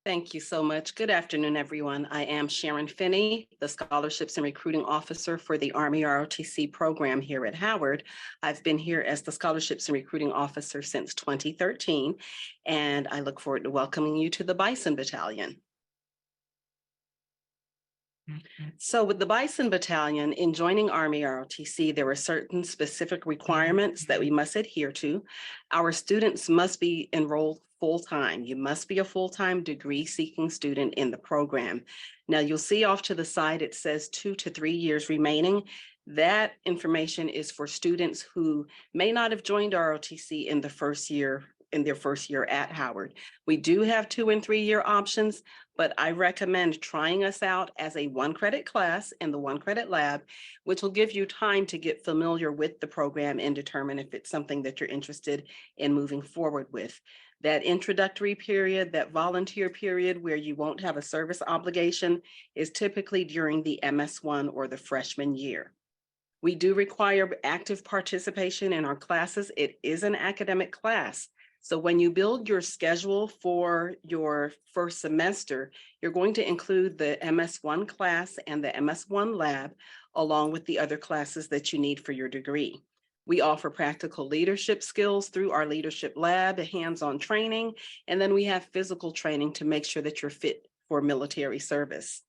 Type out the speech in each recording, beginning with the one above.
Thank you so much. Good afternoon, everyone. I am Sharon Finney, the Scholarships and Recruiting Officer for the Army ROTC program here at Howard. I've been here as the Scholarships and Recruiting Officer since 2013, and I look forward to welcoming you to the Bison Battalion. So with the Bison Battalion, in joining Army ROTC, there are certain specific requirements that we must adhere to. Our students must be enrolled full-time. You must be a full-time degree-seeking student in the program. Now, you'll see off to the side, it says 2 to 3 years remaining. That information is for students who may not have joined ROTC in their first year at Howard. We do have 2 and 3 year options, but I recommend trying us out as a 1-credit class in the 1-credit lab, which will give you time to get familiar with the program and determine if it's something that you're interested in moving forward with. That introductory period, that volunteer period where you won't have a service obligation, is typically during the MS1 or the freshman year. We do require active participation in our classes. It is an academic class. So when you build your schedule for your first semester, you're going to include the MS1 class and the MS1 lab, along with the other classes that you need for your degree. We offer practical leadership skills through our leadership lab, hands-on training, and then we have physical training to make sure that you're fit for military service.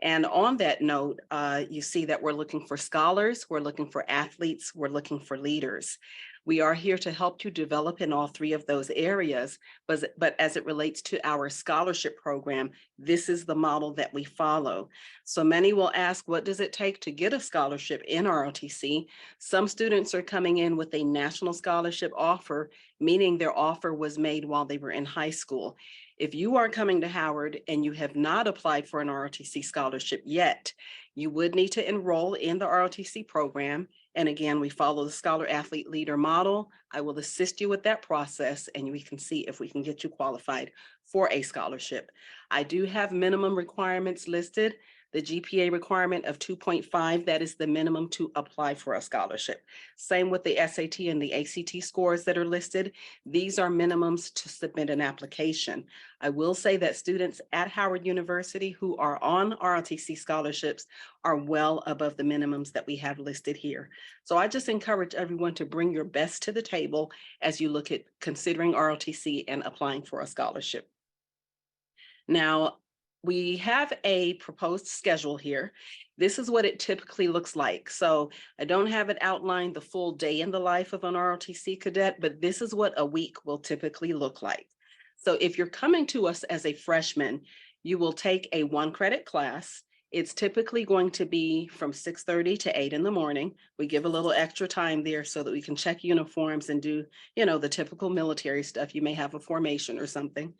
And on that note, you see that we're looking for scholars, we're looking for athletes, we're looking for leaders. We are here to help you develop in all 3 of those areas, but as it relates to our scholarship program, this is the model that we follow. So many will ask, what does it take to get a scholarship in ROTC? Some students are coming in with a national scholarship offer, meaning their offer was made while they were in high school. If you are coming to Howard and you have not applied for an ROTC scholarship yet, you would need to enroll in the ROTC program. And again, we follow the Scholar Athlete Leader model. I will assist you with that process and we can see if we can get you qualified for a scholarship. I do have minimum requirements listed. The GPA requirement of 2.5, that is the minimum to apply for a scholarship. Same with the SAT and the ACT scores that are listed. These are minimums to submit an application. I will say that students at Howard University who are on ROTC scholarships are well above the minimums that we have listed here. So I just encourage everyone to bring your best to the table as you look at considering ROTC and applying for a scholarship. Now, we have a proposed schedule here. This is what it typically looks like. So I don't have it outlined the full day in the life of an ROTC cadet, but this is what a week will typically look like. So if you're coming to us as a freshman, you will take a 1-credit class. It's typically going to be from 6:30 to 8 in the morning. We give a little extra time there so that we can check uniforms and do, the typical military stuff. You may have a formation or something.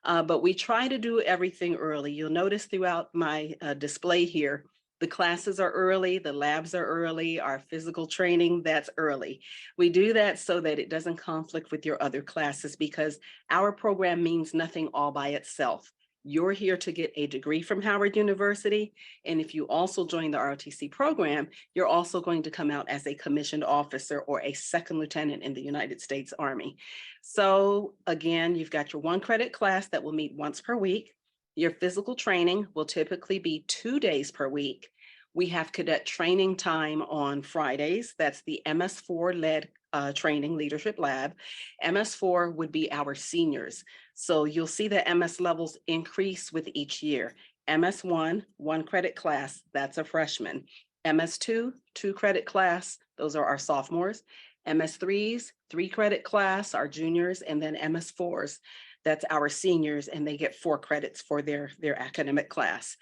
But we try to do everything early. You'll notice throughout my display here, the classes are early, the labs are early, our physical training, that's early. We do that so that it doesn't conflict with your other classes because our program means nothing all by itself. You're here to get a degree from Howard University. And if you also join the ROTC program, you're also going to come out as a commissioned officer or a second lieutenant in the United States Army. So again, you've got your 1-credit class that will meet once per week. Your physical training will typically be 2 days per week. We have cadet training time on Fridays. That's the MS4 led training leadership lab. MS4 would be our seniors. So you'll see the MS levels increase with each year. MS1, 1-credit class, that's a freshman. MS2, 2-credit class, those are our sophomores. MS3s, 3-credit class, our juniors, and then MS4s, that's our seniors, and they get 4 credits for their academic class.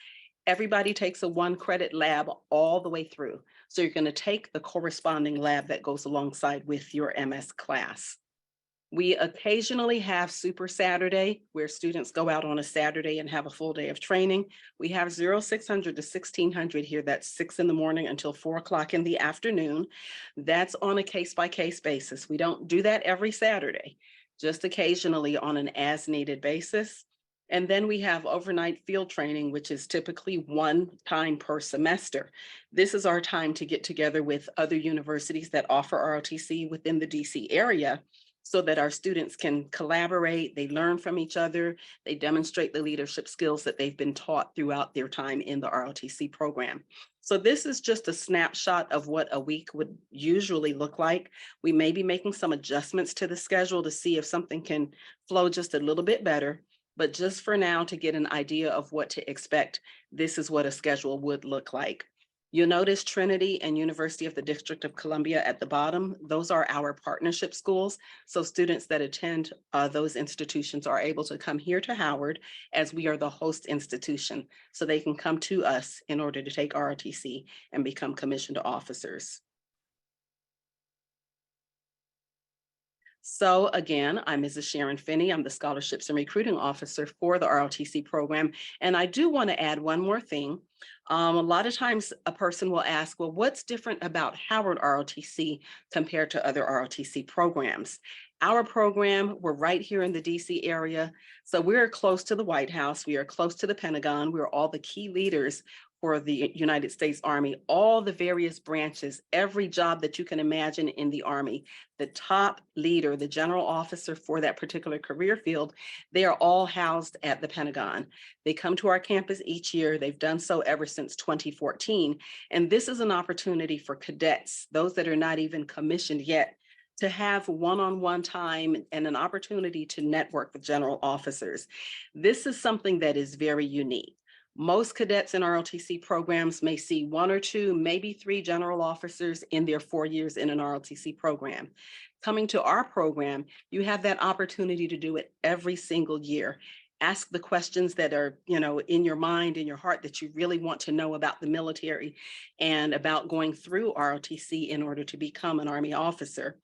Everybody takes a 1-credit lab all the way through. So you're going to take the corresponding lab that goes alongside with your MS class. We occasionally have Super Saturday, where students go out on a Saturday and have a full day of training. We have 0600 to 1600 here. That's 6 in the morning until 4 o'clock in the afternoon. That's on a case-by-case basis. We don't do that every Saturday, just occasionally on an as-needed basis. And then we have overnight field training, which is typically 1 time per semester. This is our time to get together with other universities that offer ROTC within the DC area so that our students can collaborate, they learn from each other, they demonstrate the leadership skills that they've been taught throughout their time in the ROTC program. So this is just a snapshot of what a week would usually look like. We may be making some adjustments to the schedule to see if something can flow just a little bit better. But just for now, to get an idea of what to expect, this is what a schedule would look like. You'll notice Trinity and University of the District of Columbia at the bottom. Those are our partnership schools. So students that attend those institutions are able to come here to Howard as we are the host institution. So they can come to us in order to take ROTC and become commissioned officers. So again, I'm Mrs. Sharon Finney. I'm the Scholarships and Recruiting Officer for the ROTC program. And I do want to add one more thing. A lot of times a person will ask, well, what's different about Howard ROTC compared to other ROTC programs? Our program, we're right here in the DC area. So we're close to the White House. We are close to the Pentagon. We're all the key leaders for the United States Army, all the various branches, every job that you can imagine in the Army, the top leader, the general officer for that particular career field, they are all housed at the Pentagon. They come to our campus each year. They've done so ever since 2014. And this is an opportunity for cadets, those that are not even commissioned yet, to have one-on-one time and an opportunity to network with general officers. This is something that is very unique. Most cadets in ROTC programs may see one or two, maybe three general officers in their 4 years in an ROTC program. Coming to our program, you have that opportunity to do it every single year. Ask the questions that are, in your mind, in your heart, that you really want to know about the military and about going through ROTC in order to become an Army officer.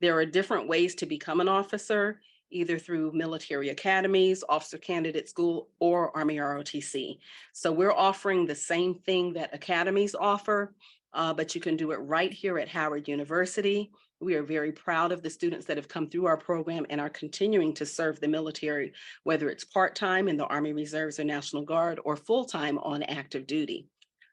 There are different ways to become an officer, either through military academies, officer candidate school, or Army ROTC. So we're offering the same thing that academies offer, but you can do it right here at Howard University. We are very proud of the students that have come through our program and are continuing to serve the military, whether it's part-time in the Army Reserves or National Guard or full-time on active duty.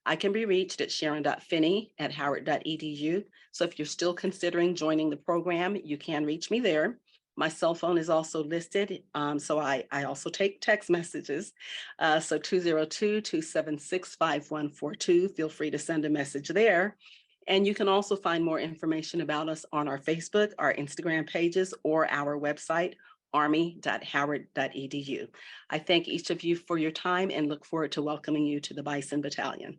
I can be reached at sharon.finney@howard.edu. So if you're still considering joining the program, you can reach me there. My cell phone is also listed, so I also take text messages. So 202-276-5142. Feel free to send a message there. And you can also find more information about us on our Facebook, our Instagram pages, or our website, army.howard.edu. I thank each of you for your time and look forward to welcoming you to the Bison Battalion.